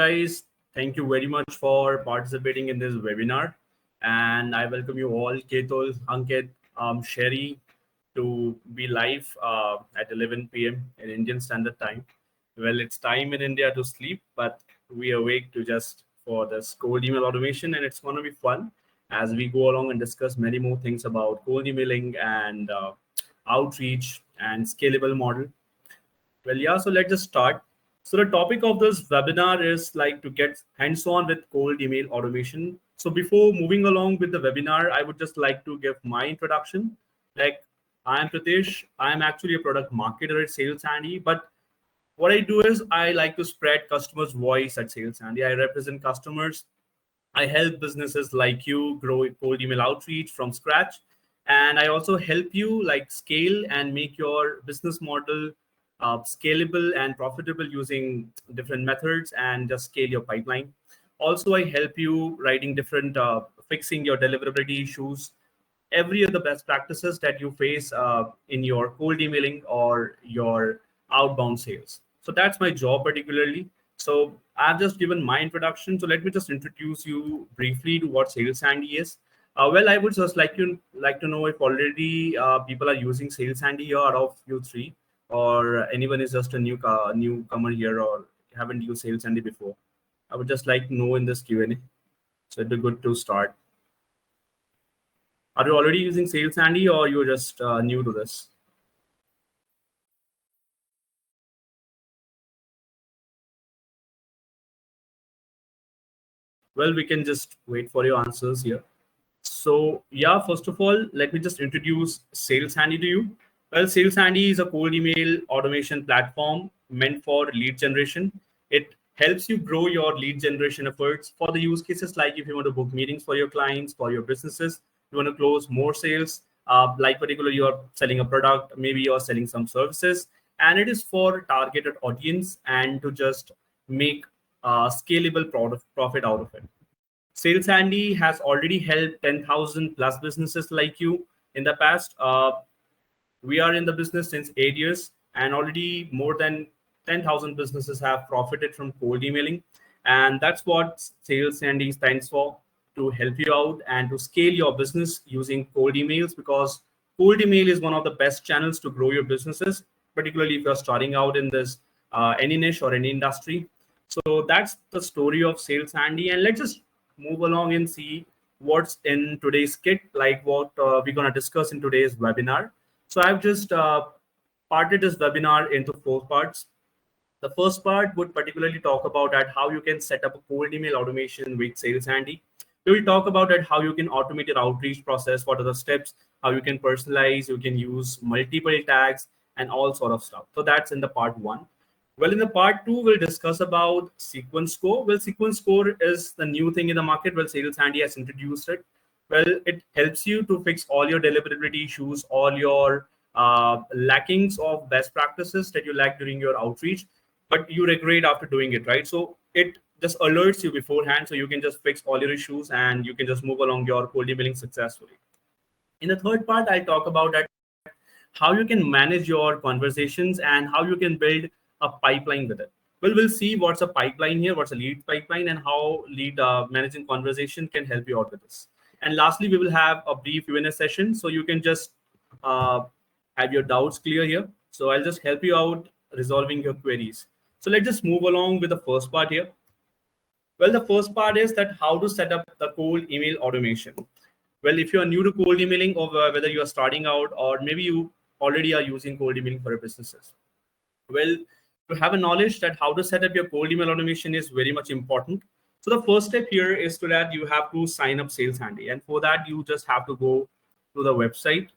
Guys, thank you very much for participating in this webinar. And I welcome you all, Ketul, Ankit, Sherry, to be live at 11 p.m. in Indian Standard Time. Well, it's time in India to sleep, but we awake to just for this cold email automation, and it's going to be fun as we go along and discuss many more things about cold emailing and outreach and scalable model. Well, yeah, so let's just start. So the topic of this webinar is like to get hands-on with cold email automation. So before moving along with the webinar, I would just like to give my introduction. Like I'm Pritesh. I'm actually a product marketer at Saleshandy, but what I do is I like to spread customers' voice at Saleshandy. I represent customers. I help businesses like you grow cold email outreach from scratch. And I also help you like scale and make your business model scalable and profitable using different methods and just scale your pipeline. Also, I help you writing different, fixing your deliverability issues, every other best practices that you face in your cold emailing or your outbound sales. So that's my job particularly. So I've just given my introduction. So let me just introduce you briefly to what Sales Handy is. Well, I would just like to know if already people are using Sales Handy here out of you three, or anyone is just a newcomer here or haven't used Sales Handy before. I would just like to know in this Q&A. So it'd be good to start. Are you already using Saleshandy or you're just new to this? Well, we can just wait for your answers here. So yeah, first of all, let me just introduce Saleshandy to you. Well, Saleshandy is a cold email automation platform meant for lead generation. It helps you grow your lead generation efforts for the use cases like if you want to book meetings for your clients, for your businesses, you want to close more sales, like particularly you're selling a product, maybe you're selling some services, and it is for targeted audience and to just make scalable profit out of it. Saleshandy has already helped 10,000 plus businesses like you in the past. We are in the business since 8 years, and already more than 10,000 businesses have profited from cold emailing. And that's what Saleshandy stands for, to help you out and to scale your business using cold emails, because cold email is one of the best channels to grow your businesses, particularly if you're starting out in this any niche or any industry. So that's the story of Saleshandy. And let's just move along and see what's in today's kit, like what we're going to discuss in today's webinar. So I've just parted this webinar into 4 parts. The first part would particularly talk about at how you can set up a cold email automation with Saleshandy. We will talk about at how you can automate your outreach process, what are the steps, how you can personalize, you can use multiple tags and all sort of stuff. So that's in the part 1. Well, in the part 2, we'll discuss about sequence score. Well, sequence score is the new thing in the market. Well, Saleshandy has introduced it. Well, it helps you to fix all your deliverability issues, all your lackings of best practices that you lack during your outreach, but you regret after doing it, right? So it just alerts you beforehand, so you can just fix all your issues and you can just move along your cold emailing successfully. In the third part, I'll talk about that how you can manage your conversations and how you can build a pipeline with it. Well, we'll see what's a pipeline here, what's a lead pipeline, and how lead managing conversation can help you out with this. And lastly, we will have a brief Q&A session, so you can just have your doubts clear here. So I'll just help you out resolving your queries. So let's just move along with the first part here. Well, the first part is that how to set up the cold email automation. Well, if you are new to cold emailing, or whether you are starting out, or maybe you already are using cold emailing for your businesses, well, to have a knowledge that how to set up your cold email automation is very much important. So the first step here is to that you have to sign up Saleshandy, and for that you just have to go to the website.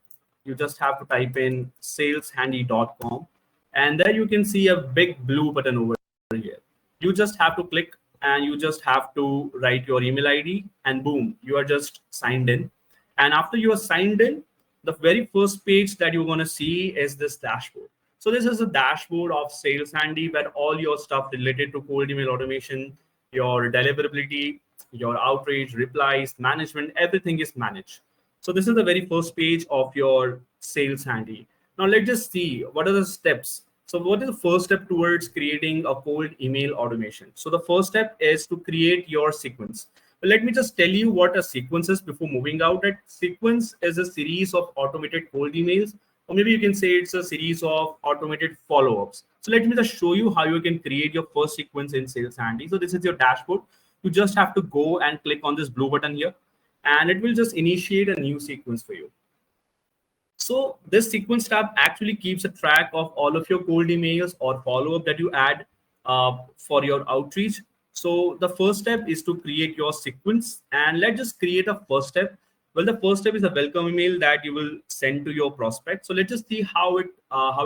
You just have to type in saleshandy.com, and there you can see a big blue button over here. You just have to click and you just have to write your email ID, and boom, you are just signed in. And after you are signed in, the very first page that you're going to see is this dashboard. So this is a dashboard of Saleshandy where all your stuff related to cold email automation, your deliverability, your outreach, replies, management, everything is managed. So this is the very first page of your Saleshandy. Now let's just see what are the steps So what is the first step towards creating a cold email automation? So the first step is to create your sequence. But let me just tell you what a sequence is before moving out. A sequence is a series of automated cold emails, or maybe you can say it's a series of automated follow-ups. So let me just show you how you can create your first sequence in Saleshandy. So this is your dashboard. You just have to go and click on this blue button here, and it will just initiate a new sequence for you. So this sequence tab actually keeps a track of all of your cold emails or follow-up that you add for your outreach. So the first step is to create your sequence, and let's just create a first step. Well, the first step is a welcome email that you will send to your prospect. So let's just see how it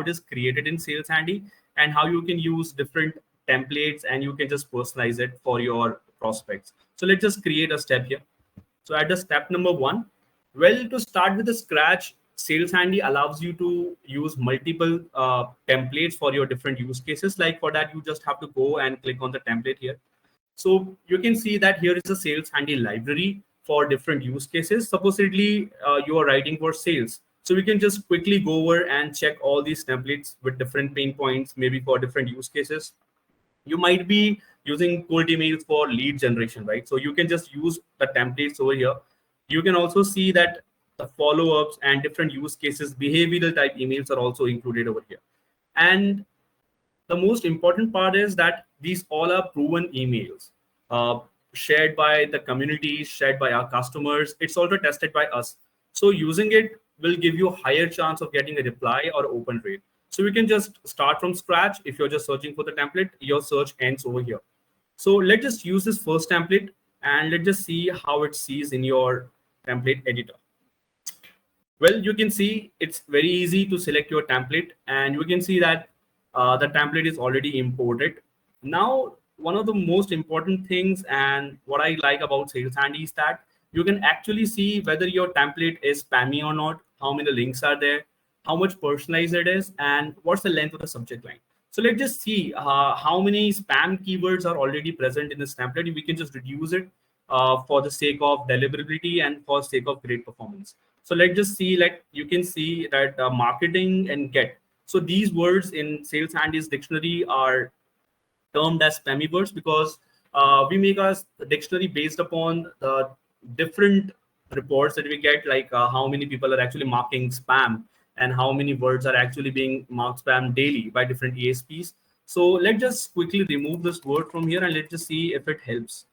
is created in Sales Handy and how you can use different templates and you can just personalize it for your prospects. So let's just create a step here. So at the step number one, well, to start with the scratch, Sales Handy allows you to use multiple templates for your different use cases. Like for that, you just have to go and click on the template here. So you can see that here is a Sales Handy library for different use cases. Supposedly, you are writing for sales. So we can just quickly go over and check all these templates with different pain points, maybe for different use cases. You might be using cold emails for lead generation, right? So you can just use the templates over here. You can also see that the follow-ups and different use cases, behavioral type emails are also included over here. And the most important part is that these all are proven emails, shared by the community, shared by our customers. It's also tested by us. So using it will give you a higher chance of getting a reply or open rate. So we can just start from scratch. If you're just searching for the template, your search ends over here. So let's just use this first template and let's just see how it sees in your template editor. Well, you can see it's very easy to select your template, and you can see that the template is already imported. Now, one of the most important things and what I like about Sales Handy is that you can actually see whether your template is spammy or not, how many links are there, how much personalized it is, and what's the length of the subject line. So let's just see how many spam keywords are already present in this template. We can just reduce it for the sake of deliverability and for sake of great performance. So let's just see, like you can see that marketing and get. So these words in Sales Handy's dictionary are termed as spammy words because we make our dictionary based upon the different reports that we get, like how many people are actually marking spam and how many words are actually being marked spam daily by different ESPs. So let's just quickly remove this word from here and let's just see if it helps.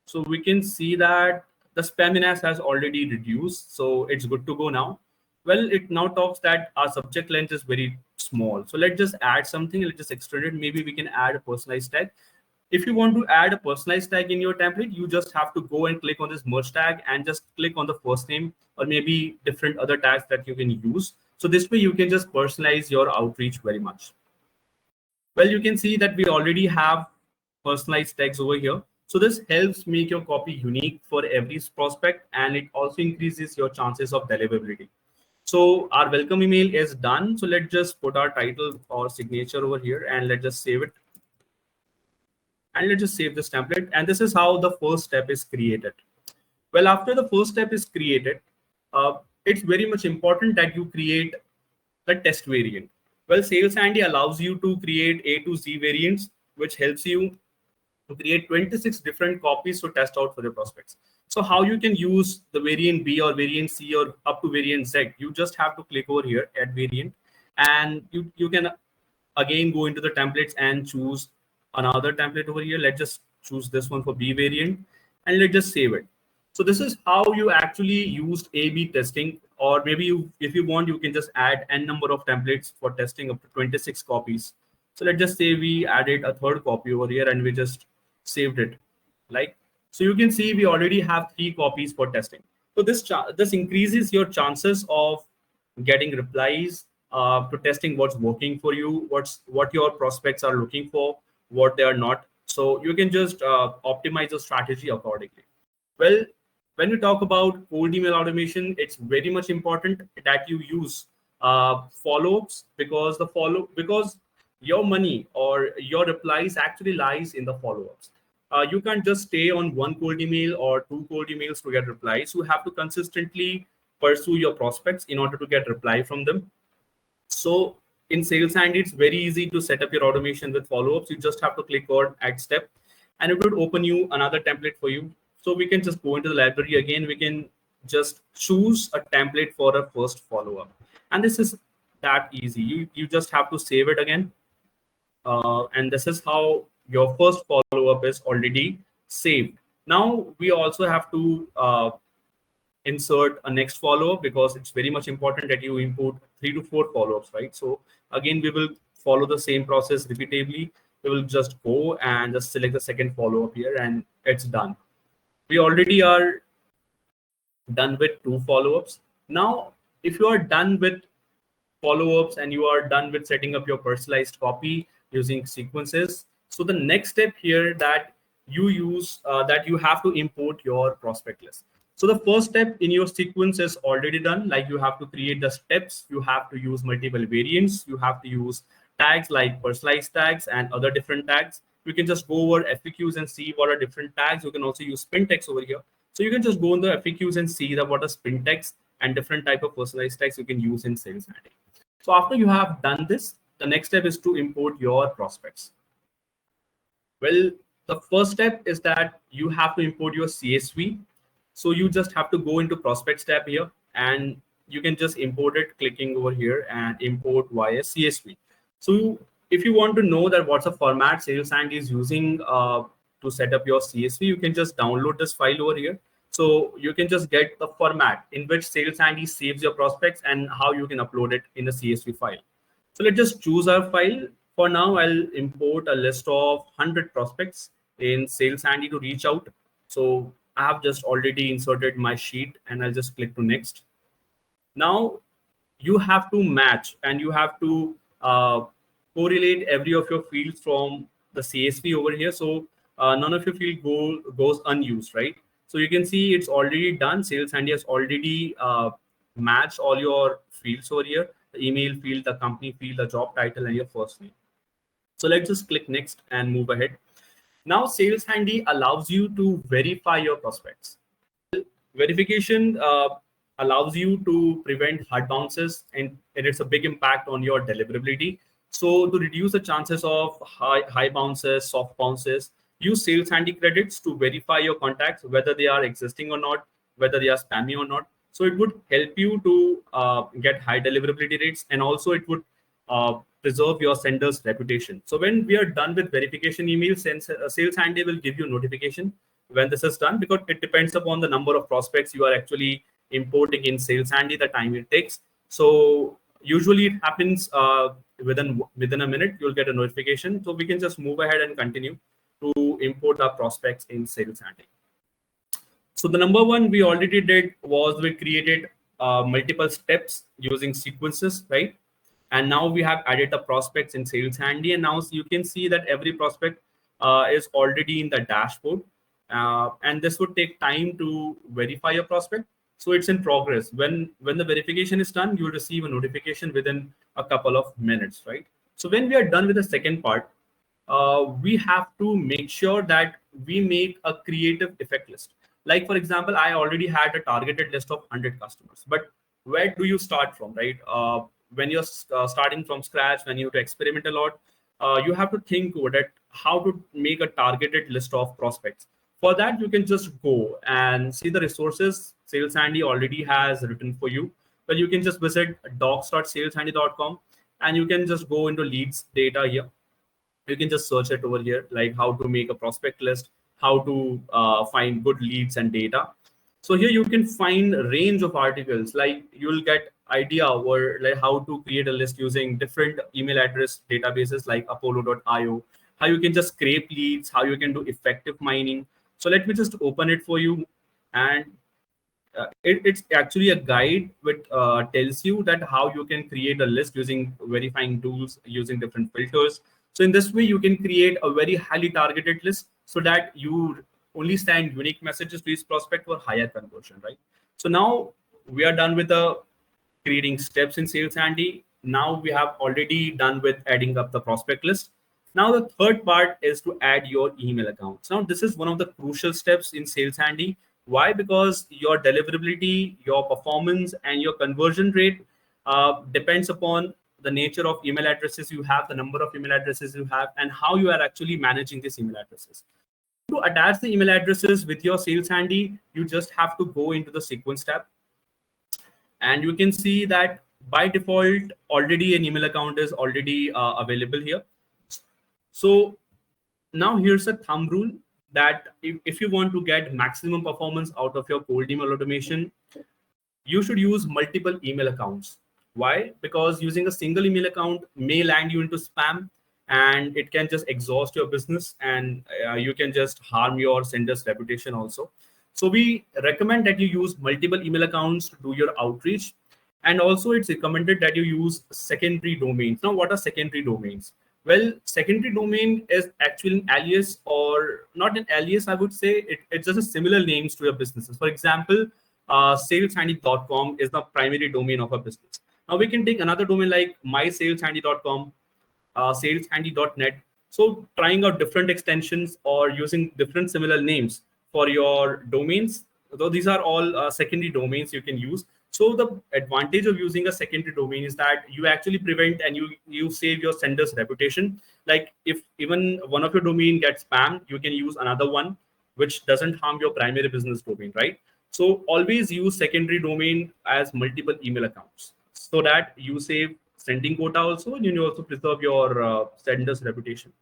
So we can see that the spamminess has already reduced. So it's good to go now. Well, it now talks that our subject length is very small. So let's just add something. Let's just extend it. Maybe we can add a personalized tag. If you want to add a personalized tag in your template, you just have to go and click on this merge tag and just click on the first name or maybe different other tags that you can use. So this way you can just personalize your outreach very much. Well, you can see that we already have personalized tags over here. So this helps make your copy unique for every prospect, and it also increases your chances of deliverability. So our welcome email is done. So let's just put our title or signature over here and let's just save it. And let's just save this template. And this is how the first step is created. Well, after the first step is created, it's very much important that you create the test variant. Well, Sales Handy allows you to create A to Z variants, which helps you to create 26 different copies to test out for your prospects. So how you can use the variant B or variant C or up to variant Z, you just have to click over here at variant, and you can again go into the templates and choose another template over here. Let's just choose this one for B variant and let's just save it. So this is how you actually used A/B testing, or maybe if you want, you can just add n number of templates for testing up to 26 copies. So let's just say we added a third copy over here and we just saved it. Like, so you can see we already have 3 copies for testing. So this increases your chances of getting replies to testing what's working for you, what your prospects are looking for, what they are not. So you can just optimize the strategy accordingly. Well, when we talk about cold email automation, it's very much important that you use follow-ups because your money or your replies actually lies in the follow-ups. You can't just stay on one cold email or 2 cold emails to get replies. You have to consistently pursue your prospects in order to get reply from them. So in Saleshandy, it's very easy to set up your automation with follow-ups. You just have to click on add step, and it would open you another template for you. So we can just go into the library again. We can just choose a template for a first follow-up, and this is that easy. You just have to save it again, and this is how your first follow-up is already saved. Now we also have to insert a next follow-up, because it's very much important that you input 3 to 4 follow-ups, right? So again, we will follow the same process repeatedly. We will just go and just select the second follow-up here, and it's done. We already are done with 2 follow-ups. Now, if you are done with follow-ups and you are done with setting up your personalized copy using sequences, so the next step here that you use that you have to import your prospect list. So the first step in your sequence is already done. Like, you have to create the steps, you have to use multiple variants, you have to use tags like personalized tags and other different tags. You can just go over FAQs and see what are different tags. You can also use spin text over here. So you can just go in the FAQs and see that what are spin text and different type of personalized tags you can use in Saleshandy. So after you have done this, the next step is to import your prospects. Well, the first step is that you have to import your CSV. So you just have to go into prospects tab here, and you can just import it clicking over here and import via CSV. So if you want to know that what's the format Saleshandy is using to set up your CSV, you can just download this file over here. So you can just get the format in which Saleshandy saves your prospects and how you can upload it in a CSV file. So let's just choose our file. For now, I'll import a list of 100 prospects in Saleshandy to reach out. So I have just already inserted my sheet, and I'll just click to next. Now you have to match and you have to correlate every of your fields from the CSV over here. So none of your field goes unused, right? So you can see it's already done. Saleshandy has already matched all your fields over here: the email field, the company field, the job title, and your first name. So let's just click next and move ahead. Now Saleshandy allows you to verify your prospects. Verification allows you to prevent hard bounces, and it's a big impact on your deliverability. So to reduce the chances of high bounces, soft bounces, use Saleshandy credits to verify your contacts, whether they are existing or not, whether they are spammy or not. So it would help you to get high deliverability rates, and also it would preserve your sender's reputation. So when we are done with verification emails, Saleshandy will give you a notification when this is done, because it depends upon the number of prospects you are actually importing in Saleshandy, the time it takes. So usually it happens within a minute, you'll get a notification. So we can just move ahead and continue to import our prospects in Saleshandy. So the number one we already did was we created multiple steps using sequences, right? And now we have added the prospects in Saleshandy, and now you can see that every prospect is already in the dashboard. And this would take time to verify your prospect. So it's in progress. When the verification is done, you'll receive a notification within a couple of minutes, right? So when we are done with the second part, we have to make sure that we make a creative effect list. Like, for example, I already had a targeted list of 100 customers, but where do you start from, right? When you're starting from scratch, when you have to experiment a lot, you have to think about it, how to make a targeted list of prospects. For that, you can just go and see the resources Saleshandy already has written for you. Well, you can just visit docs.saleshandy.com, and you can just go into leads data here. You can just search it over here, like how to make a prospect list, how to find good leads and data. So here you can find a range of articles, like you'll get idea or like how to create a list using different email address databases like apollo.io, how you can just scrape leads, how you can do effective mining. So let me just open it for you. And it's actually a guide which tells you that how you can create a list using verifying tools, using different filters. So in this way, you can create a very highly targeted list so that you only send unique messages to each prospect for higher conversion, right? So now we are done with the creating steps in Saleshandy. Now we have already done with adding up the prospect list. Now the third part is to add your email accounts. Now this is one of the crucial steps in Saleshandy. Why? Because your deliverability, your performance, and your conversion rate depends upon the nature of email addresses you have, the number of email addresses you have, and how you are actually managing these email addresses. To attach the email addresses with your Sales Handy, you just have to go into the sequence tab, and you can see that by default already an email account is already available here. So now here's a thumb rule that if you want to get maximum performance out of your cold email automation, you should use multiple email accounts. Why? Because using a single email account may land you into spam, and it can just exhaust your business, and you can just harm your sender's reputation also. So we recommend that you use multiple email accounts to do your outreach. And also it's recommended that you use secondary domains. Now, what are secondary domains? Well, secondary domain is actually an alias, or not an alias, I would say. It's just a similar names to your businesses. For example, saleshandy.com is the primary domain of a business. Now we can take another domain like mysaleshandy.com, saleshandy.net. So trying out different extensions or using different similar names for your domains, though these are all secondary domains you can use. So the advantage of using a secondary domain is that you actually prevent and you save your sender's reputation. Like if even one of your domain gets spammed, you can use another one which doesn't harm your primary business domain, right? So always use secondary domain as multiple email accounts so that you save sending quota also, and you also preserve your sender's reputation.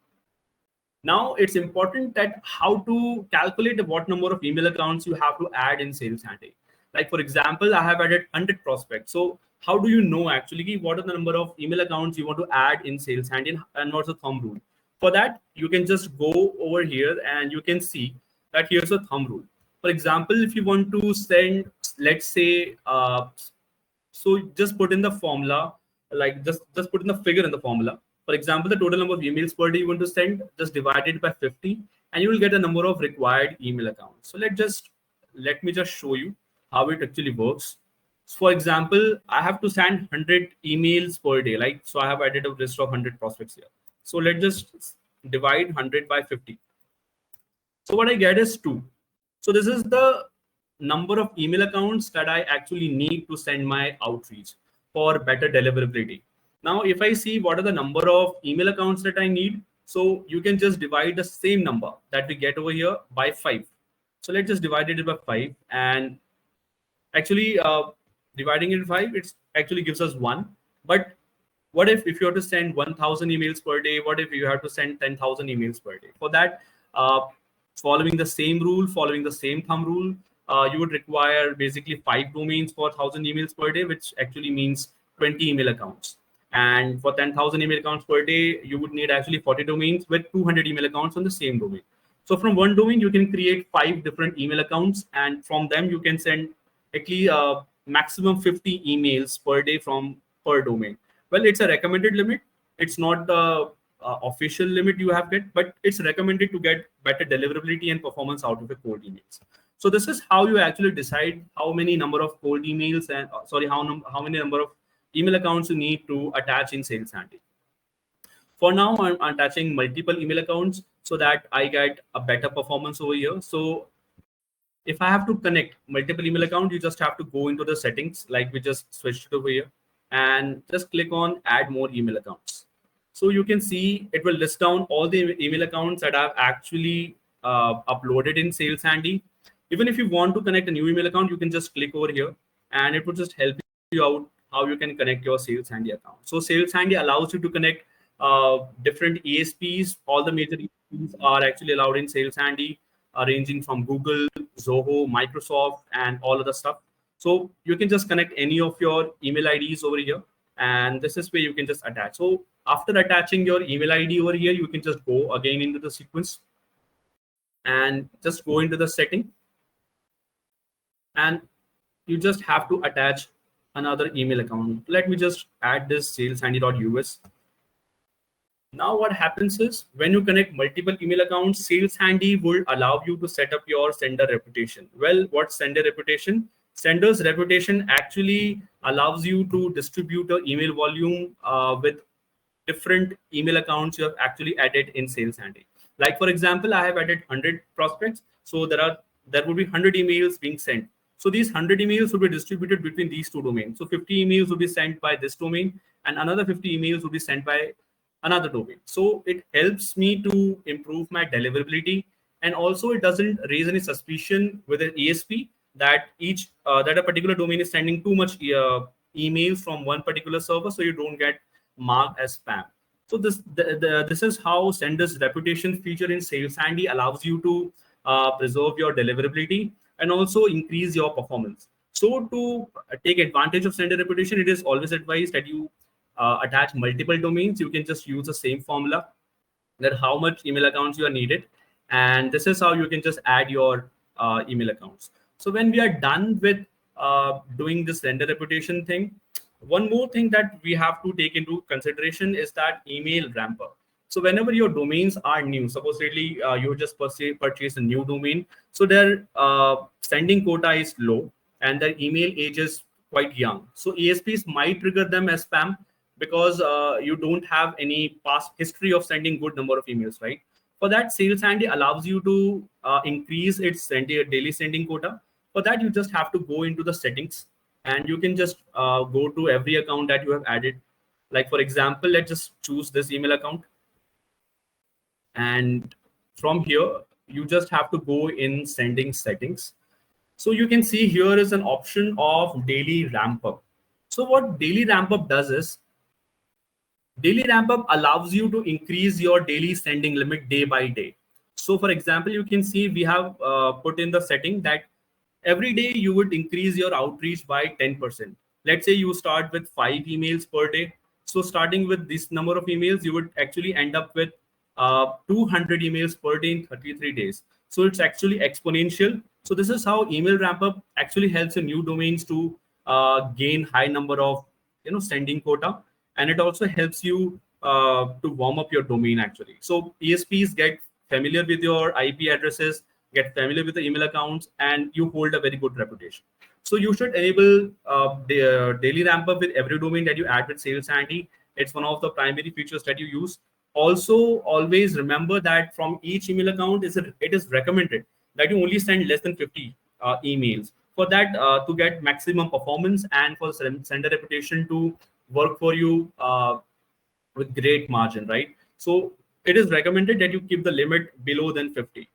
Now it's important that how to calculate what number of email accounts you have to add in Sales Handy. Like for example, I have added 100 prospects. So how do you know actually what are the number of email accounts you want to add in Sales Handy, and what's the thumb rule? For that, you can just go over here and you can see that here's a thumb rule. For example, if you want to send, let's say, so just put in the formula, like just put in the figure in the formula. For example, the total number of emails per day you want to send, just divide it by 50, and you will get a number of required email accounts. So let me just show you how it actually works. So for example, I have to send 100 emails per day. Like, so I have added a list of 100 prospects here. So let's just divide 100 by 50. So what I get is 2. So this is the number of email accounts that I actually need to send my outreach for better deliverability. Now, if I see what are the number of email accounts that I need, so you can just divide the same number that we get over here by 5. So let's just divide it by 5, and actually dividing it by 5, it actually gives us 1. But what if you have to send 1,000 emails per day? What if you have to send 10,000 emails per day? For that, following the same rule, following the same thumb rule, you would require basically 5 domains for 1,000 emails per day, which actually means 20 email accounts. And for 10,000 email accounts per day, you would need actually 40 domains with 200 email accounts on the same domain. So from one domain, you can create 5 different email accounts, and from them you can send actually maximum 50 emails per day from per domain. Well, it's a recommended limit. It's not the official limit you have get, but it's recommended to get better deliverability and performance out of the cold emails. So this is how you actually decide how many number of cold emails and how many number of email accounts you need to attach in Sales Handy. For now, I'm attaching multiple email accounts so that I get a better performance over here. So if I have to connect multiple email accounts, you just have to go into the settings, like we just switched it over here, and just click on add more email accounts. So you can see it will list down all the email accounts that I've actually uploaded in Sales Handy. Even if you want to connect a new email account, you can just click over here, and it will just help you out how you can connect your Sales Handy account. So Sales Handy allows you to connect different ESPs. All the major ESPs are actually allowed in Sales Handy, ranging from Google, Zoho, Microsoft, and all of the stuff. So you can just connect any of your email IDs over here, and this is where you can just attach. So after attaching your email ID over here, you can just go again into the sequence and just go into the setting, and you just have to attach another email account. Let me just add this saleshandy.us. Now what happens is when you connect multiple email accounts, Sales Handy will allow you to set up your sender reputation. Well, what's sender reputation? Sender's reputation actually allows you to distribute your email volume with different email accounts you have actually added in Sales Handy. Like for example, I have added 100 prospects, so there will be 100 emails being sent So these 100 emails will be distributed between these two domains. So 50 emails will be sent by this domain, and another 50 emails will be sent by another domain. So it helps me to improve my deliverability, and also it doesn't raise any suspicion with an ESP that that a particular domain is sending too much emails from one particular server, so you don't get marked as spam. So this is how sender's reputation feature in Saleshandy allows you to preserve your deliverability and also increase your performance. So to take advantage of sender reputation, it is always advised that you attach multiple domains. You can just use the same formula, that how much email accounts you are needed, and this is how you can just add your email accounts. So when we are done with doing this sender reputation thing, one more thing that we have to take into consideration is that email ramp up. So whenever your domains are new, supposedly you just purchase a new domain, so their sending quota is low and their email age is quite young. So ESPs might trigger them as spam because you don't have any past history of sending good number of emails, right? For that, Saleshandy allows you to increase its daily sending quota. For that, you just have to go into the settings, and you can just go to every account that you have added. Like for example, let's just choose this email account, and from here you just have to go in sending settings. So you can see here is an option of daily ramp up. So what daily ramp up does is, daily ramp up allows you to increase your daily sending limit day by day. So for example, you can see we have put in the setting that every day you would increase your outreach by 10%. Let's say you start with 5 emails per day. So starting with this number of emails, you would actually end up with 200 emails per day in 33 days. So it's actually exponential. So this is how email ramp up actually helps in new domains to gain high number of sending quota, and it also helps you to warm up your domain actually. So ESPs get familiar with your IP addresses, get familiar with the email accounts, and you hold a very good reputation. So you should enable the daily ramp up with every domain that you add with Saleshandy. It's one of the primary features that you use. Also, always remember that from each email account, it is recommended that you only send less than 50 emails. For that, to get maximum performance and for sender reputation to work for you with great margin, right? So it is recommended that you keep the limit below than 50.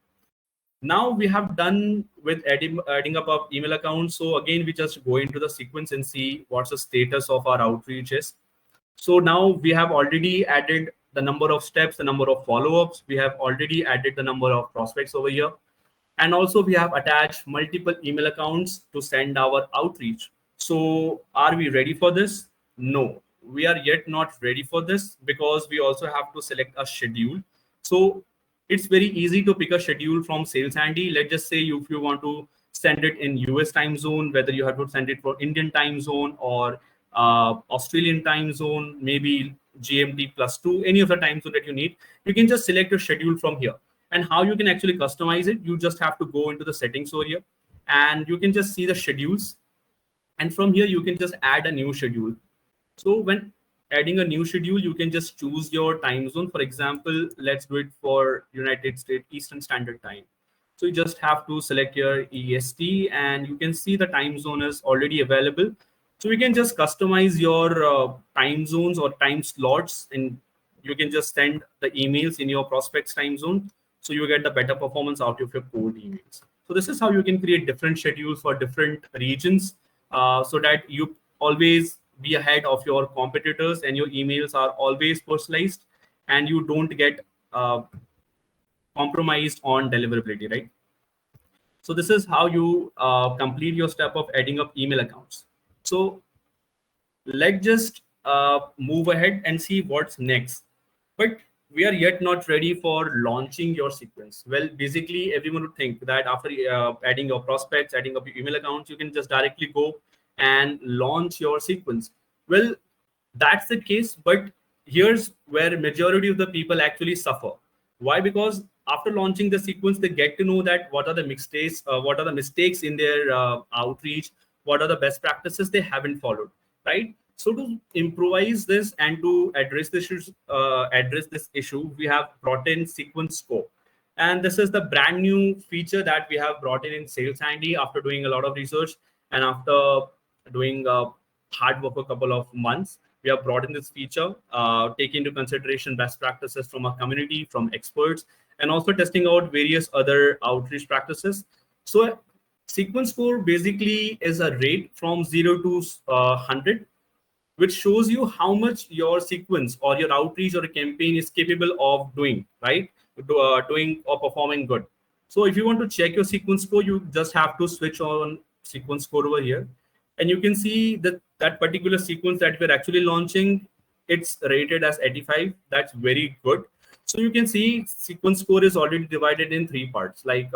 Now we have done with adding up of email accounts. So again, we just go into the sequence and see what's the status of our outreach is. So now we have already added the number of steps, the number of follow-ups. We have already added the number of prospects over here. And also we have attached multiple email accounts to send our outreach. So are we ready for this? No, we are yet not ready for this because we also have to select a schedule. So it's very easy to pick a schedule from Saleshandy. Let's just say if you want to send it in US time zone, whether you have to send it for Indian time zone or Australian time zone, maybe GMT +2, any of the time zone that you need, you can just select your schedule from here. And how you can actually customize it, you just have to go into the settings over here, and you can just see the schedules. And from here, you can just add a new schedule. So when adding a new schedule, you can just choose your time zone. For example, let's do it for United States Eastern Standard Time. So you just have to select your EST, and you can see the time zone is already available. So you can just customize your time zones or time slots, and you can just send the emails in your prospects time zone. So you get the better performance out of your cold emails. So this is how you can create different schedules for different regions so that you always be ahead of your competitors and your emails are always personalized and you don't get compromised on deliverability, right? So this is how you complete your step of adding up email accounts. So let's just move ahead and see what's next. But we are yet not ready for launching your sequence. Well, basically, everyone would think that after adding your prospects, adding up your email accounts, you can just directly go and launch your sequence. Well, that's the case, but here's where majority of the people actually suffer. Why? Because after launching the sequence, they get to know that what are the mistakes in their outreach, what are the best practices they haven't followed, right? So to improvise this and to address this issue, we have brought in sequence scope. And this is the brand new feature that we have brought in Saleshandy after doing a lot of research and after doing hard work a couple of months. We have brought in this feature, taking into consideration best practices from our community, from experts, and also testing out various other outreach practices. So sequence score basically is a rate from 0 to 100, which shows you how much your sequence or your outreach or a campaign is capable of doing, right? Doing or performing good. So if you want to check your sequence score, you just have to switch on sequence score over here. And you can see that that particular sequence that we're actually launching, it's rated as 85. That's very good. So you can see sequence score is already divided in three parts. Like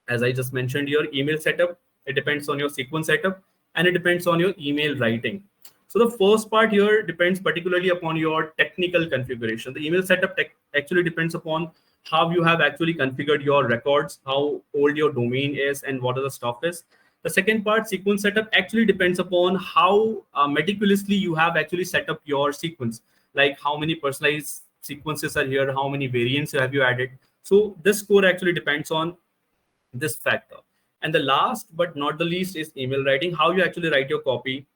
as I just mentioned, your email setup, it depends on your sequence setup, and it depends on your email writing. So the first part here depends particularly upon your technical configuration. The email setup actually depends upon how you have actually configured your records, how old your domain is, and what other stuff is. The second part, sequence setup, actually depends upon how meticulously you have actually set up your sequence, like how many personalized sequences are here, how many variants have you added. So this score actually depends on this factor. And the last but not the least is email writing, how you actually write your copy,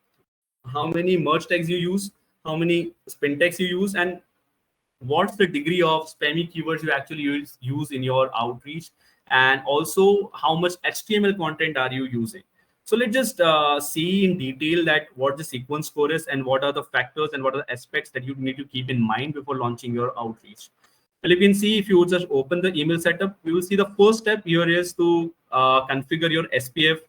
how many merge tags you use, how many spin tags you use, and what's the degree of spammy keywords you actually use in your outreach, and also how much HTML content are you using. So let's just see in detail that what the sequence score is and what are the factors and what are the aspects that you need to keep in mind before launching your outreach. Well, you can see if you just open the email setup, we will see the first step here is to configure your SPF.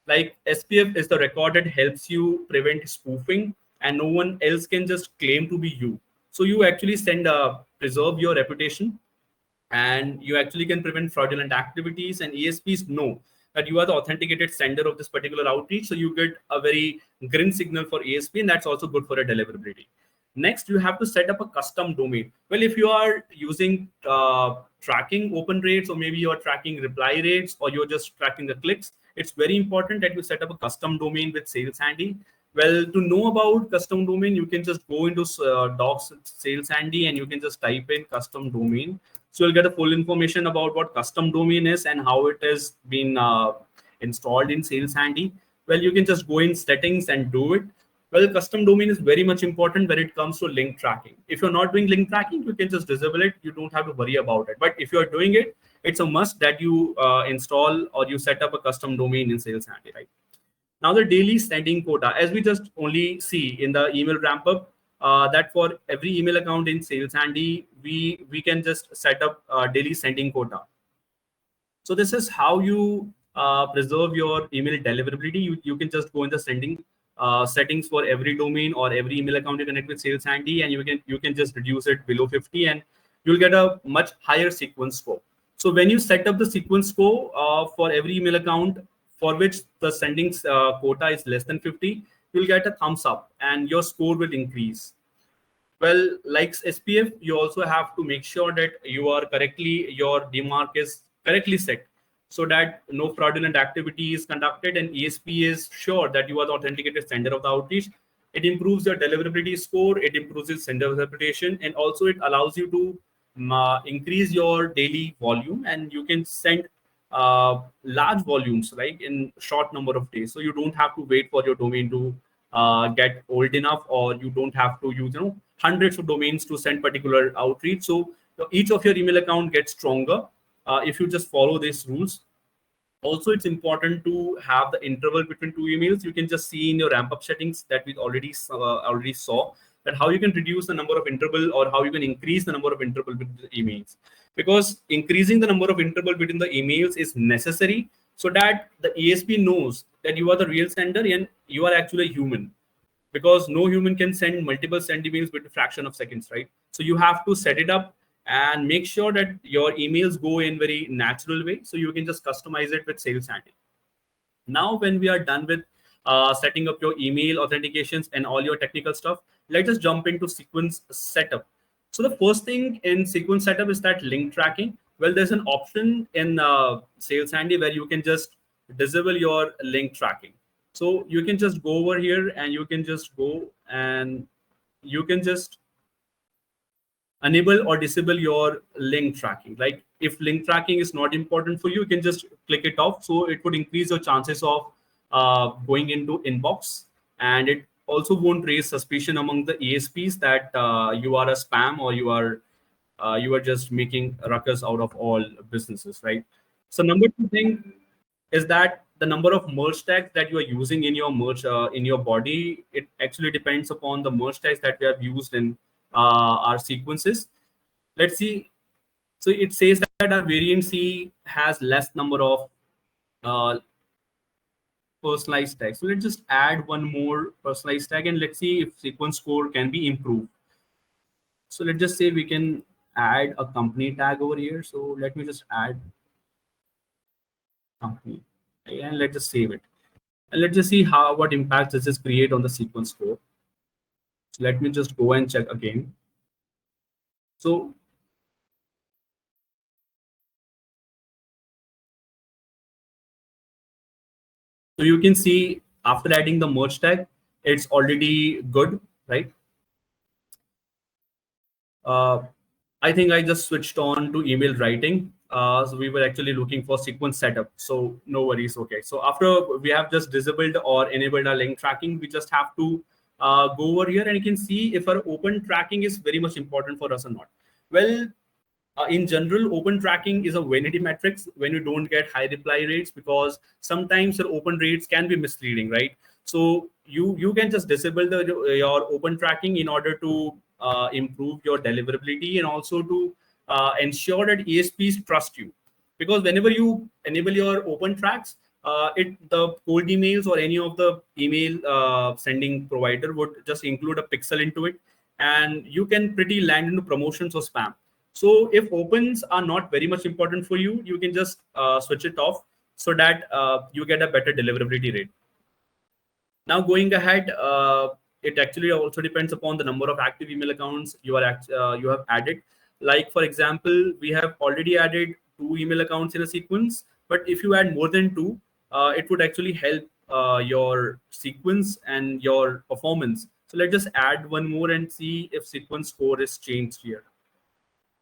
Like SPF is the record that helps you prevent spoofing, and no one else can just claim to be you. So you actually preserve your reputation, and you actually can prevent fraudulent activities, and ESPs know that you are the authenticated sender of this particular outreach. So you get a very green signal for ESP, and that's also good for a deliverability. Next, you have to set up a custom domain. Well, if you are using tracking open rates, or maybe you're tracking reply rates, or you're just tracking the clicks, it's very important that you set up a custom domain with Saleshandy. Well, to know about custom domain, you can just go into docs Saleshandy and you can just type in custom domain. So you'll get a full information about what custom domain is and how it has been installed in Saleshandy. Well, you can just go in settings and do it. Well, custom domain is very much important when it comes to link tracking. If you're not doing link tracking, you can just disable it. You don't have to worry about it. But if you're doing it, it's a must that you install or you set up a custom domain in Saleshandy, right? Now the daily sending quota, as we just only see in the email ramp up, that for every email account in Saleshandy, we can just set up daily sending quota. So this is how you preserve your email deliverability. You can just go in the sending settings for every domain or every email account you connect with Saleshandy, and you can just reduce it below 50, and you'll get a much higher sequence score. So when you set up the sequence score for every email account for which the sending quota is less than 50, you'll get a thumbs up and your score will increase. Well, like SPF, you also have to make sure that your DMARC is correctly set so that no fraudulent activity is conducted, and ESP is sure that you are the authenticated sender of the outreach. It improves your deliverability score, it improves your sender reputation, and also it allows you to increase your daily volume, and you can send large volumes like in short number of days. So you don't have to wait for your domain to get old enough, or you don't have to use hundreds of domains to send particular outreach. So each of your email account gets stronger if you just follow these rules. Also, it's important to have the interval between two emails. You can just see in your ramp up settings that we already saw that how you can reduce the number of interval or how you can increase the number of interval between the emails, because increasing the number of interval between the emails is necessary so that the ESP knows that you are the real sender and you are actually a human, because no human can send multiple send emails with a fraction of seconds, right? So you have to set it up and make sure that your emails go in very natural way. So you can just customize it with Saleshandy. Now, when we are done with setting up your email authentications and all your technical stuff, let us jump into sequence setup. So the first thing in sequence setup is that link tracking. Well, there's an option in Saleshandy where you can just disable your link tracking. So you can just go over here and you can just go and you can just enable or disable your link tracking. Like if link tracking is not important for you, you can just click it off. So it would increase your chances of going into inbox, and it also won't raise suspicion among the ESPs that you are a spam, or you are just making ruckus out of all businesses, right? So number two thing is that the number of merge tags that you are using in your merge in your body, it actually depends upon the merge tags that we have used in our sequences. Let's see. So it says that our variant C has less number of uh, personalized tags. So let's just add one more personalized tag, and let's see if sequence score can be improved. So let's just say we can add a company tag over here. So let me just add company, and let's just save it. And let's just see how what impact does this create on the sequence score. So let me just go and check again. So you can see after adding the merge tag, it's already good, right? Uh, I think I just switched on to email writing. So we were actually looking for sequence setup. So no worries. Okay. So after we have just disabled or enabled our link tracking, we just have to go over here and you can see if our open tracking is very much important for us or not. Well, in general, open tracking is a vanity metrics when you don't get high reply rates, because sometimes your open rates can be misleading, right? So you can just disable your open tracking in order to improve your deliverability, and also to ensure that ESPs trust you. Because whenever you enable your open tracks, it the cold emails or any of the email sending provider would just include a pixel into it, and you can pretty land into promotions or spam. So if opens are not very much important for you, you can just switch it off, so that you get a better deliverability rate. Now going ahead, it actually also depends upon the number of active email accounts you have added. Like for example, we have already added 2 email accounts in a sequence, but if you add more than 2, it would actually help your sequence and your performance. So let's just add one more and see if sequence score is changed here.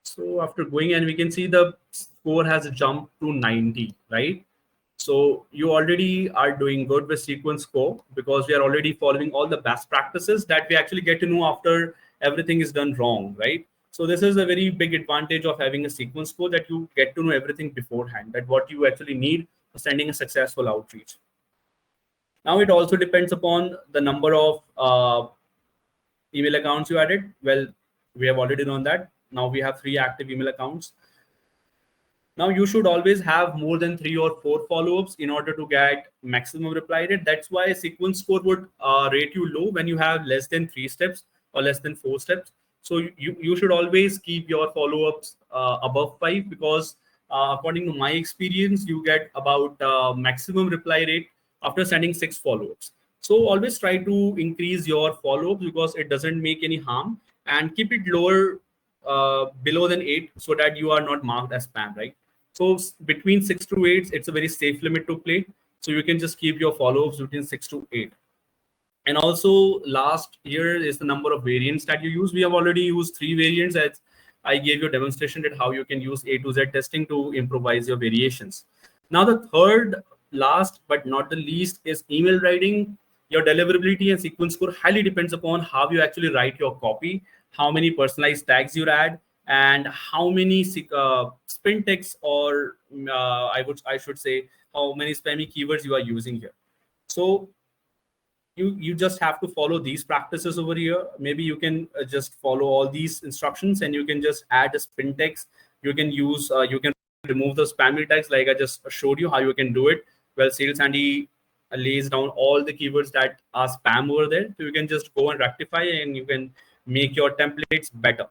So after going, and we can see the score has jumped to 90, right? So you already are doing good with sequence score, because we are already following all the best practices that we actually get to know after everything is done wrong, right? So this is a very big advantage of having a sequence score, that you get to know everything beforehand, that what you actually need for sending a successful outreach. Now it also depends upon the number of email accounts you added. Well, we have already known that. Now we have 3 active email accounts. Now you should always have more than 3 or 4 follow-ups in order to get maximum reply rate. That's why sequence score would rate you low when you have less than 3 steps or less than 4 steps. So you should always keep your follow-ups above 5, because according to my experience, you get about maximum reply rate after sending 6 follow-ups. So always try to increase your follow-ups, because it doesn't make any harm, and keep it lower, below than 8, so that you are not marked as spam, right? So between 6 to 8, it's a very safe limit to play. So you can just keep your follow-ups between 6 to 8. And also last here is the number of variants that you use. We have already used 3 variants, as I gave you a demonstration that how you can use A to Z testing to improvise your variations. Now the third, last but not the least, is email writing. Your deliverability and sequence score highly depends upon how you actually write your copy, how many personalized tags you add, and how many spin text, or I should say how many spammy keywords you are using here. So you just have to follow these practices over here. Maybe you can just follow all these instructions, and you can just add a spin text. You can remove the spammy tags, like I just showed you how you can do it. Well, Saleshandy lays down all the keywords that are spam over there, so you can just go and rectify, and you can make your templates better.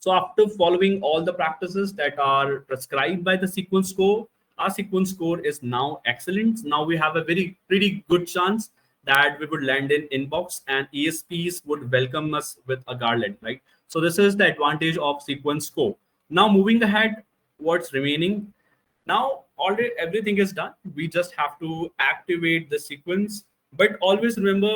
So after following all the practices that are prescribed by the sequence score, our sequence score is now excellent. Now we have a very pretty good chance that we would land in inbox, and ESPs would welcome us with a garland, right? So this is the advantage of sequence score. Now moving ahead, what's remaining? Now already everything is done. We just have to activate the sequence, but always remember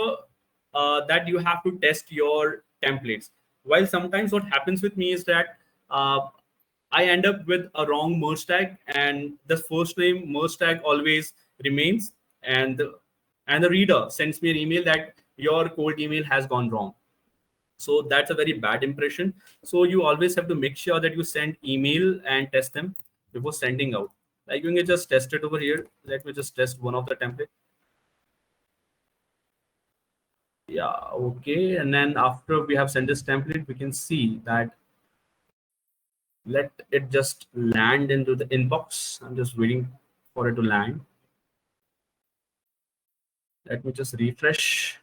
that you have to test your templates. While sometimes what happens with me is that I end up with a wrong merge tag, and the first name merge tag always remains, and the reader sends me an email that your cold email has gone wrong. So that's a very bad impression. So you always have to make sure that you send email and test them before sending out. Like you can just test it over here. Let me just test one of the template. Yeah, okay. And then after we have sent this template, we can see that let it just land into the inbox. I'm just waiting for it to land. Let me just refresh.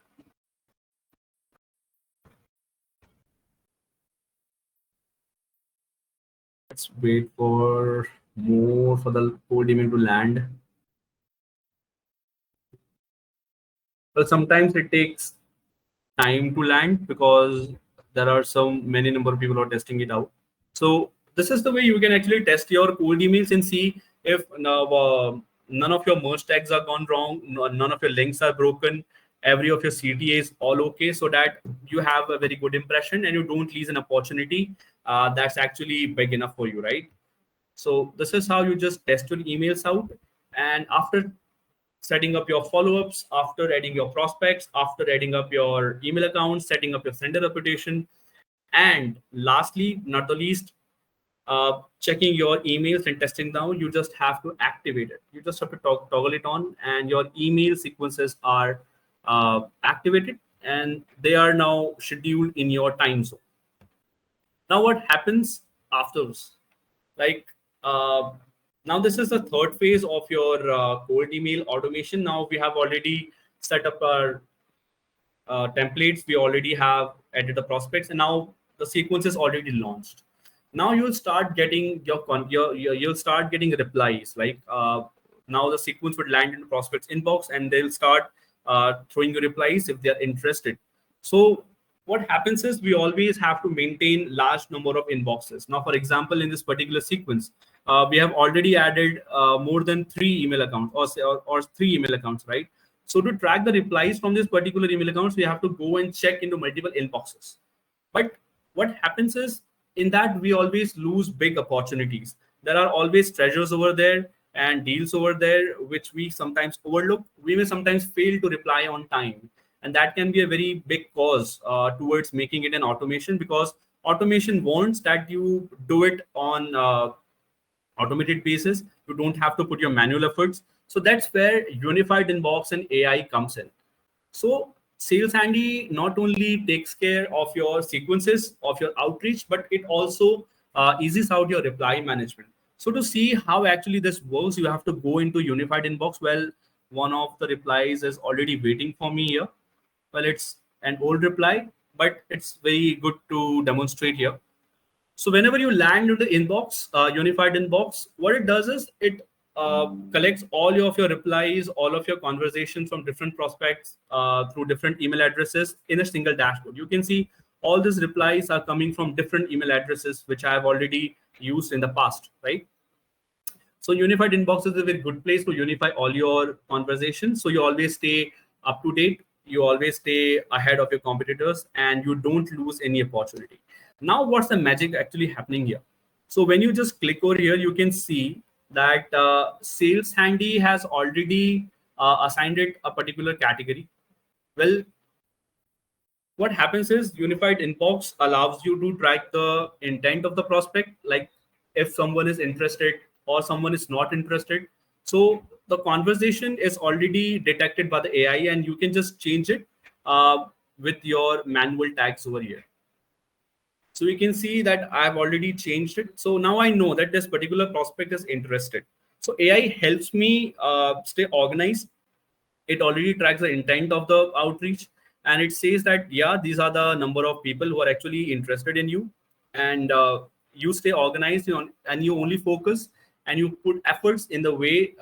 Let's wait for more for the code email to land. Well, sometimes it takes time to land because there are some many number of people who are testing it out. So this is the way you can actually test your cold emails and see if none of your merge tags are gone wrong, none of your links are broken, every of your CTA is all okay, so that you have a very good impression and you don't lose an opportunity that's actually big enough for you, right? So this is how you just test your emails out. And after setting up your follow-ups, after adding your prospects, after adding up your email accounts, setting up your sender reputation, and lastly, not the least, checking your emails and testing down, you just have to activate it. You just have to toggle it on, and your email sequences are activated, and they are now scheduled in your time zone. Now, what happens afterwards? Like now, this is the third phase of your cold email automation. Now we have already set up our templates. We already have added the prospects, and now the sequence is already launched. Now you'll start getting you'll start getting replies. Like now the sequence would land in the prospects inbox, and they'll start throwing you replies if they are interested. So what happens is we always have to maintain large number of inboxes. Now, for example, in this particular sequence, we have already added more than 3 email accounts or 3 email accounts, right? So to track the replies from this particular email accounts, we have to go and check into multiple inboxes. But what happens is in that we always lose big opportunities. There are always treasures over there and deals over there, which we sometimes overlook. We may sometimes fail to reply on time. And that can be a very big cause towards making it an automation, because automation wants that you do it on automated basis. You don't have to put your manual efforts. So that's where unified inbox and AI comes in. So Sales Handy not only takes care of your sequences of your outreach, but it also eases out your reply management. So to see how actually this works, you have to go into unified inbox. Well, one of the replies is already waiting for me here. Well, it's an old reply, but it's very good to demonstrate here. So whenever you land into the inbox, unified inbox, what it does is it collects all of your replies, all of your conversations from different prospects through different email addresses in a single dashboard. You can see all these replies are coming from different email addresses, which I have already used in the past, right? So unified inbox is a very good place to unify all your conversations. So you always stay up to date, you always stay ahead of your competitors, and you don't lose any opportunity. Now, what's the magic actually happening here? So when you just click over here, you can see that Sales Handy has already assigned it a particular category. Well, what happens is unified inbox allows you to track the intent of the prospect, like if someone is interested or someone is not interested. So the conversation is already detected by the AI, and you can just change it with your manual tags over here. So we can see that I've already changed it. So now I know that this particular prospect is interested. So AI helps me stay organized. It already tracks the intent of the outreach, and it says that yeah, these are the number of people who are actually interested in you. And you stay organized, and you only focus and you put efforts in the way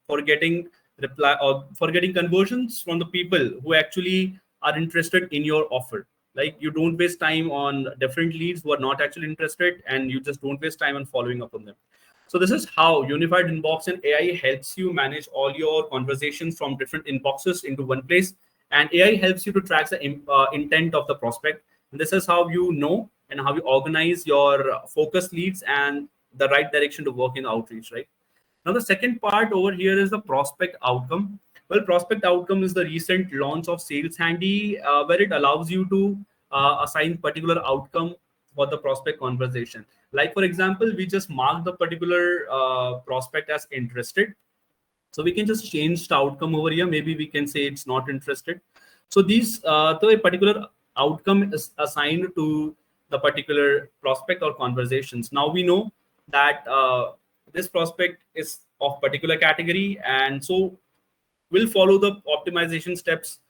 for getting reply or for getting conversions from the people who actually are interested in your offer. Like you don't waste time on different leads who are not actually interested, and you just don't waste time on following up on them. So this is how unified inbox and AI helps you manage all your conversations from different inboxes into one place. And AI helps you to track the intent of the prospect. And this is how you know and how you organize your focus leads and the right direction to work in outreach, right? Now, the second part over here is the prospect outcome. Well, prospect outcome is the recent launch of Saleshandy, where it allows you to assign particular outcome for the prospect conversation. Like, for example, we just mark the particular prospect as interested. So we can just change the outcome over here. Maybe we can say it's not interested. So these, so a particular outcome is assigned to the particular prospect or conversations. Now we know that this prospect is of particular category, and so we'll follow the optimization steps,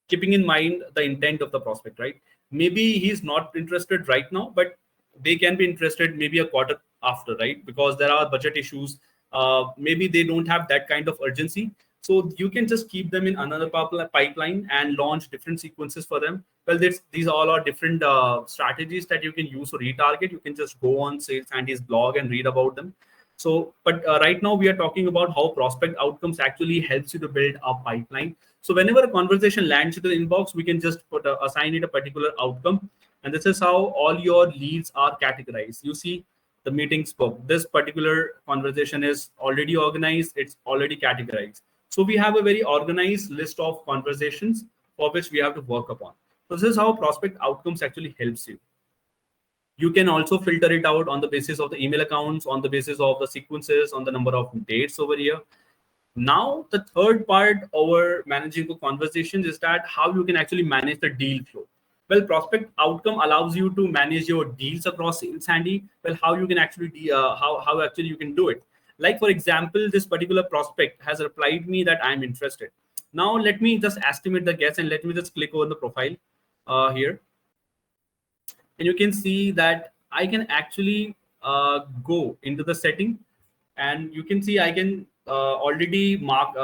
keeping in mind the intent of the prospect, right? Maybe he's not interested right now, but they can be interested maybe a quarter after, right? Because there are budget issues. Maybe they don't have that kind of urgency. So you can just keep them in another pipeline and launch different sequences for them. Well, these all are different strategies that you can use to retarget. You can just go on Sales Andy's blog and read about them. So, but right now we are talking about how prospect outcomes actually helps you to build a pipeline. So whenever a conversation lands into the inbox, we can just assign it a particular outcome. And this is how all your leads are categorized. You see the meeting spoke. This particular conversation is already organized. It's already categorized. So we have a very organized list of conversations for which we have to work upon. So this is how prospect outcomes actually helps you. You can also filter it out on the basis of the email accounts, on the basis of the sequences, on the number of dates over here. Now, the third part over managing the conversations is that how you can actually manage the deal flow. Well, prospect outcome allows you to manage your deals across Saleshandy. Well, how you can actually how actually you can do it. Like, for example, this particular prospect has replied me that I'm interested. Now let me just estimate the guess and let me just click over the profile here. And you can see that I can actually go into the setting, and you can see I can already mark,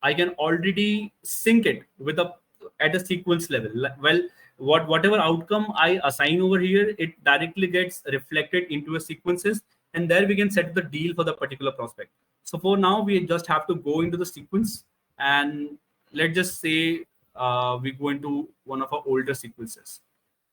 I can already sync it with a at a sequence level. Well, whatever outcome I assign over here, it directly gets reflected into a sequences, and there we can set the deal for the particular prospect. So for now, we just have to go into the sequence, and let's just say we go into one of our older sequences.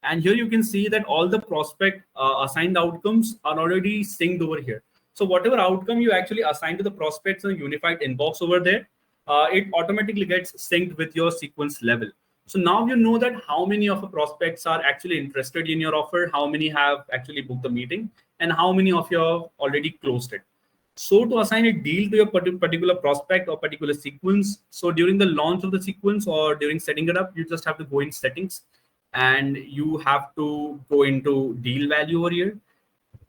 And here you can see that all the prospect assigned outcomes are already synced over here. So whatever outcome you actually assign to the prospects in a unified inbox over there, it automatically gets synced with your sequence level. So now you know that how many of the prospects are actually interested in your offer, how many have actually booked the meeting, and how many of you have already closed it. So to assign a deal to your particular prospect or particular sequence, so during the launch of the sequence or during setting it up, you just have to go in settings, and you have to go into deal value over here,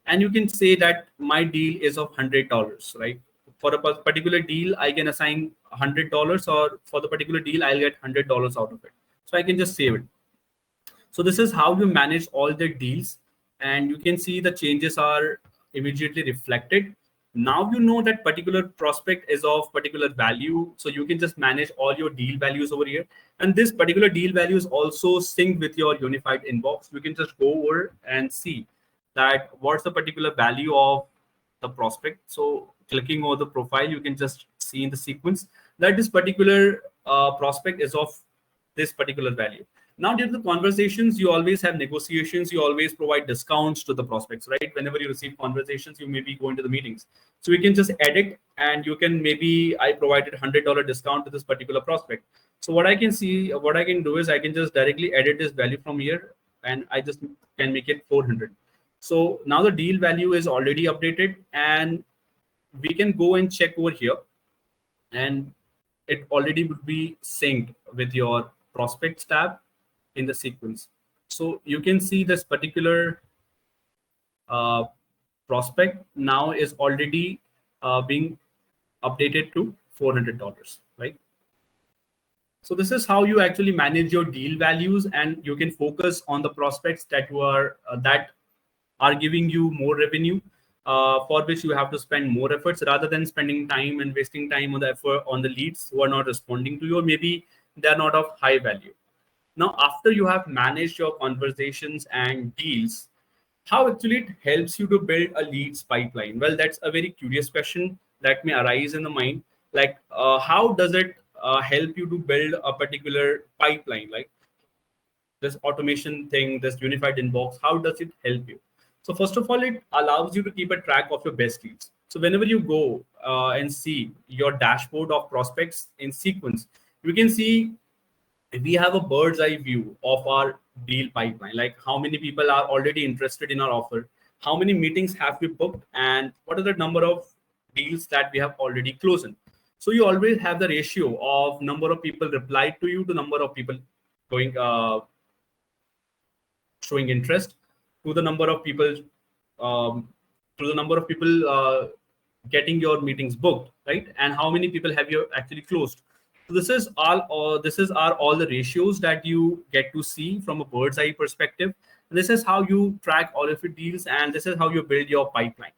and you can say that my deal is of $100, right? For a particular deal, I can assign $100, or for the particular deal, I'll get $100 out of it. So I can just save it. So this is how you manage all the deals, and you can see the changes are immediately reflected. Now you know that particular prospect is of particular value, so you can just manage all your deal values over here. And this particular deal value is also synced with your unified inbox. You can just go over and see that what's the particular value of the prospect. So clicking over the profile, you can just see in the sequence that this particular prospect is of this particular value. Now, during the conversations, you always have negotiations. You always provide discounts to the prospects, right? Whenever you receive conversations, you maybe go into the meetings. So we can just edit, and you can maybe I provided $100 discount to this particular prospect. So what I can see, what I can do is I can just directly edit this value from here, and I just can make it 400. So now the deal value is already updated, and we can go and check over here, and it already would be synced with your prospects tab in the sequence. So you can see this particular prospect now is already being updated to $400, right? So this is how you actually manage your deal values, and you can focus on the prospects that you are that are giving you more revenue, for which you have to spend more efforts rather than spending time and wasting time on the effort on the leads who are not responding to you, or maybe they're not of high value. Now, after you have managed your conversations and deals, how actually it helps you to build a leads pipeline? Well, that's a very curious question that may arise in the mind. Like, how does it help you to build a particular pipeline? Like, this automation thing, this unified inbox, how does it help you? So first of all, it allows you to keep a track of your best leads. So whenever you go and see your dashboard of prospects in sequence, you can see we have a bird's eye view of our deal pipeline, like how many people are already interested in our offer, how many meetings have we booked, and what are the number of deals that we have already closed. So you always have the ratio of number of people replied to you to number of people going showing interest to the number of people um, to the number of people getting your meetings booked, right? And how many people have you actually closed. So this is are all the ratios that you get to see from a bird's eye perspective. And this is how you track all of your deals, and this is how you build your pipeline.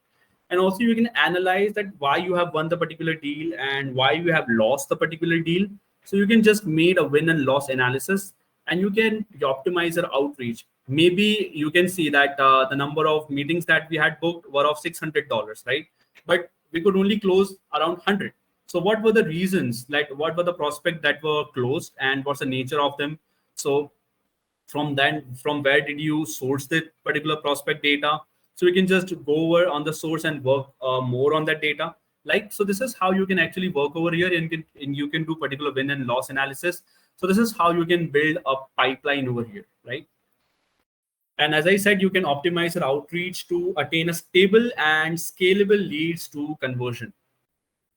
And also you can analyze that why you have won the particular deal and why you have lost the particular deal. So you can just made a win and loss analysis, and you can optimize your outreach. Maybe you can see that the number of meetings that we had booked were of $600, right? But we could only close around 100. So what were the reasons? Like what were the prospects that were closed and what's the nature of them? So from where did you source the particular prospect data? So we can just go over on the source and work more on that data. Like, so this is how you can actually work over here, and you can do particular win and loss analysis. So this is how you can build a pipeline over here, right? And as I said, you can optimize your outreach to attain a stable and scalable leads to conversion.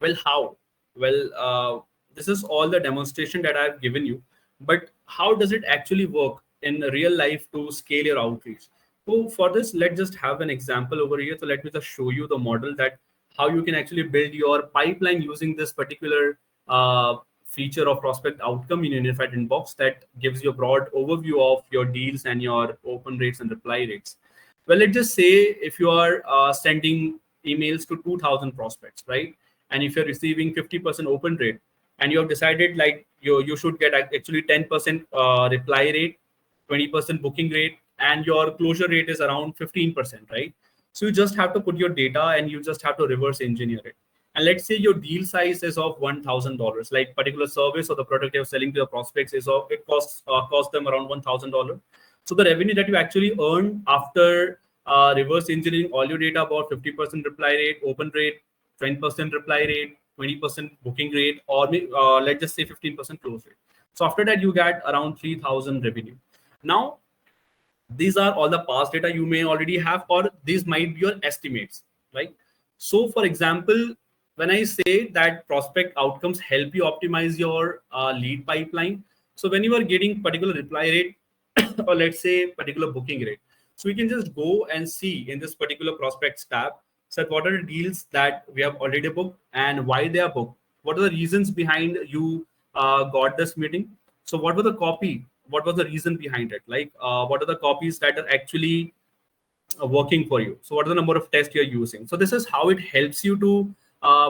Well, how? Well, this is all the demonstration that I've given you, but how does it actually work in real life to scale your outreach? So for this, let's just have an example over here. So let me just show you the model that how you can actually build your pipeline using this particular feature of prospect outcome in unified inbox that gives you a broad overview of your deals and your open rates and reply rates. Well, let's just say if you are sending emails to 2,000 prospects, right? And if you're receiving 50% open rate, and you have decided like you should get actually 10% reply rate, 20% booking rate, and your closure rate is around 15%, right? So you just have to put your data and you just have to reverse engineer it. And let's say your deal size is of $1,000, like particular service or the product you're selling to your prospects is of, it costs them around $1,000. So the revenue that you actually earn after reverse engineering all your data about 50% reply rate, open rate, 20% reply rate, 20% booking rate, or let's just say 15% close rate. So after that, you get around 3,000 revenue. Now, these are all the past data you may already have, or these might be your estimates, right? So for example, when I say that prospect outcomes help you optimize your lead pipeline, so when you are getting particular reply rate or let's say particular booking rate, so we can just go and see in this particular prospects tab, so what are the deals that we have already booked and why they are booked, what are the reasons behind you got this meeting. So what was the copy, what was the reason behind it, like what are the copies that are actually working for you, so what are the number of tests you're using. So this is how it helps you to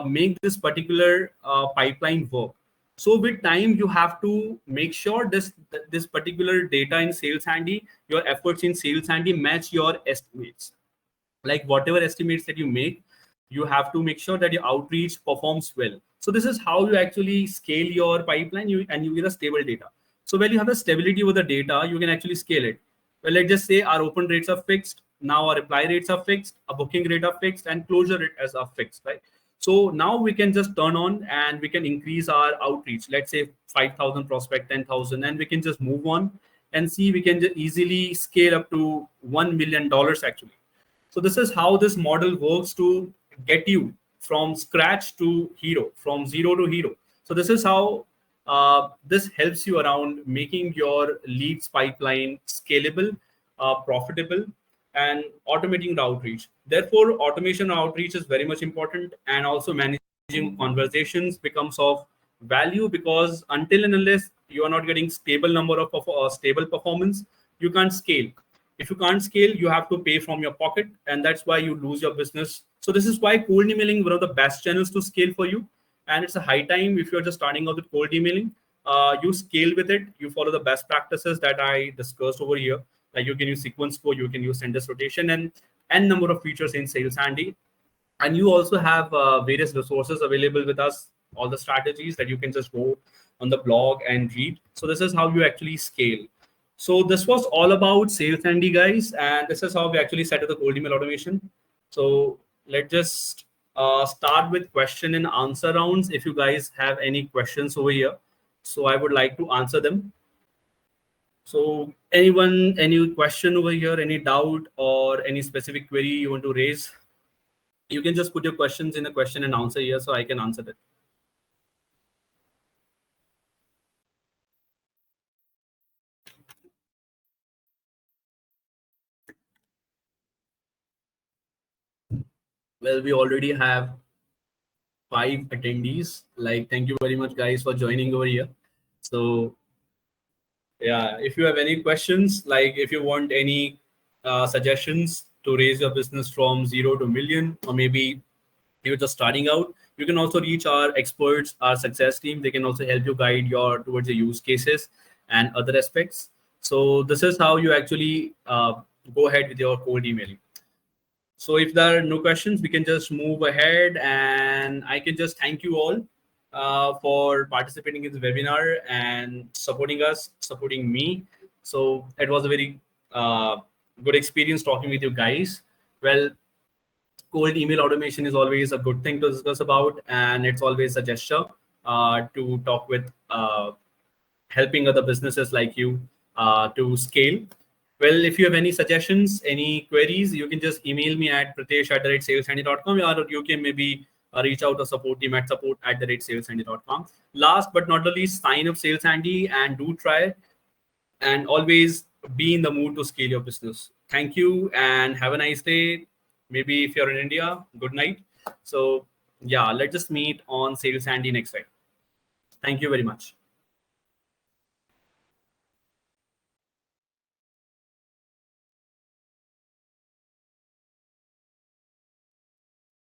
make this particular pipeline work. So with time, you have to make sure this particular data in Saleshandy, your efforts in Saleshandy match your estimates. Like whatever estimates that you make, you have to make sure that your outreach performs well. So this is how you actually scale your pipeline, and you get a stable data. So when you have a stability with the data, you can actually scale it. Well, let's just say our open rates are fixed. Now our reply rates are fixed, a booking rate are fixed, and closure rate as are fixed, right? So now we can just turn on and we can increase our outreach. Let's say 5,000 prospect, 10,000, and we can just move on and see we can just easily scale up to $1 million actually. So this is how this model works to get you from scratch to hero, from zero to hero. So this is how this helps you around making your leads pipeline scalable, profitable, and automating the outreach. Therefore, automation outreach is very much important, and also managing conversations becomes of value, because until and unless you are not getting stable number of stable performance, you can't scale. If you can't scale, you have to pay from your pocket, and that's why you lose your business. So this is why cold emailing one of the best channels to scale for you, and it's a high time if you're just starting out with cold emailing. You scale with it. You follow the best practices that I discussed over here. Like you can use sequence code, you can use sentence rotation, and n number of features in Saleshandy. And you also have various resources available with us, all the strategies that you can just go on the blog and read. So this is how you actually scale. So this was all about Sales Handy, guys, and this is how we actually set up the cold email automation. So let's just start with question and answer rounds. If you guys have any questions over here, so I would like to answer them. So anyone, any question over here, any doubt or any specific query you want to raise, you can just put your questions in the question and answer here so I can answer it. Well, we already have 5 attendees. Like, thank you very much, guys, for joining over here. So yeah, if you have any questions, like if you want any suggestions to raise your business from 0 to 1 million, or maybe you're just starting out, you can also reach our experts, our success team. They can also help you guide your towards the use cases and other aspects. So this is how you actually go ahead with your cold emailing. So if there are no questions, we can just move ahead, and I can just thank you all for participating in the webinar and supporting us, supporting me. So it was a very good experience talking with you guys. Well, cold email automation is always a good thing to discuss about, and it's always a gesture to talk with helping other businesses like you to scale. Well, if you have any suggestions, any queries, you can just email me at pratesh@saleshandy.com, or you can maybe reach out to support team at support@saleshandy.com. Last but not the least, sign up Sales Handy and do try, and always be in the mood to scale your business. Thank you and have a nice day. Maybe if you're in India, good night. So yeah, let's just meet on Sales Handy next time. Thank you very much.